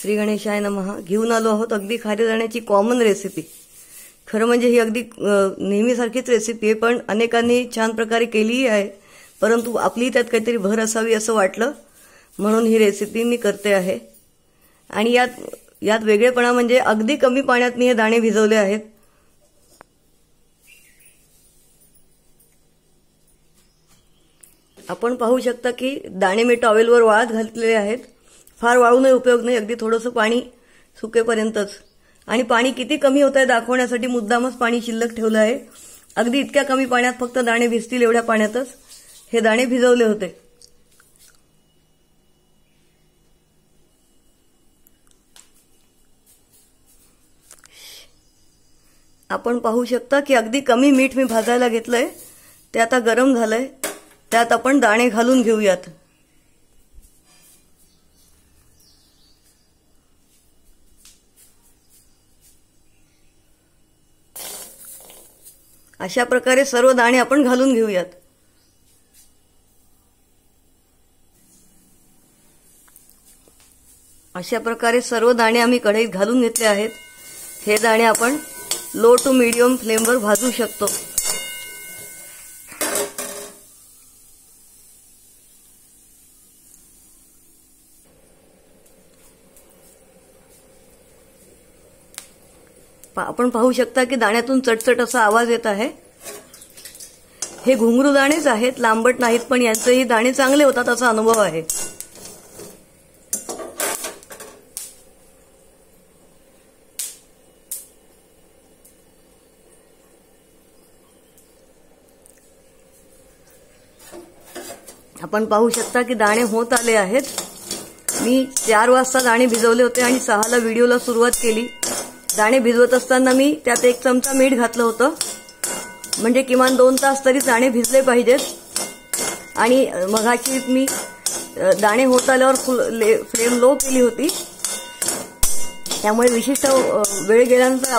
श्री गणेशाय नमः. घेऊन आलो आहोत अगदी खारेदाण्याची कॉमन रेसिपी. खरं म्हणजे ही अगदी नेहमीसारखीच रेसिपी आहे, पण अनेकांनी छान प्रकारे केलीही आहे, परंतु आपली त्यात काहीतरी भर असावी असं वाटलं म्हणून ही रेसिपी मी करते आहे. आणि यात वेगळेपणा म्हणजे अगदी कमी पाण्यात मी हे दाणे भिजवले आहेत. आपण पाहू शकता की दाणे मी टॉवेलवर वाळत घातलेले आहेत. फार वाळूनही उपयोग नाही, अगदी थोडंसं पाणी सुकेपर्यंतच. आणि पाणी किती कमी होत आहे दाखवण्यासाठी मुद्दामच पाणी शिल्लक ठेवलं आहे. अगदी इतक्या कमी पाण्यात फक्त दाणे भिजतील एवढ्या पाण्यातच हे दाणे भिजवले होते. आपण पाहू शकता की अगदी कमी मीठ मी भाजायला घेतलंय. ते आता गरम झालंय. त्यात आपण दाणे घालून घेऊयात. अशा प्रकारे सर्व दाणे आपण घालून घेऊयात. अशा प्रकारे सर्व दाणे आम्ही कढईत घालून घेतले आहेत. हे दाणे आपण लो टू मीडियम फ्लेमवर भाजू शकतो. आपण पाहू शकता की दाण्यातून चटचट असा आवाज येत आहे. हे घुंगरू दाणेच आहेत, लांबट नाहीत, पण यांचेही दाणे चांगले होतात असा अनुभव आहे. आपण पाहू शकता की दाणे होत आले आहेत. मी 4 वाजता दाणे भिजवले होते आणि 6ला व्हिडिओला सुरुवात केली. दाणे भिजवत असताना मी त्यात 1 चमचा मीठ घातलं होतं, म्हणजे किमान 2 तास तरी दाणे भिजले पाहिजेत. आणि मगाशी मी दाणे होत आल्यावर फ्लेम लो केली होती, त्यामुळे विशिष्ट वेळ गेल्यानंतर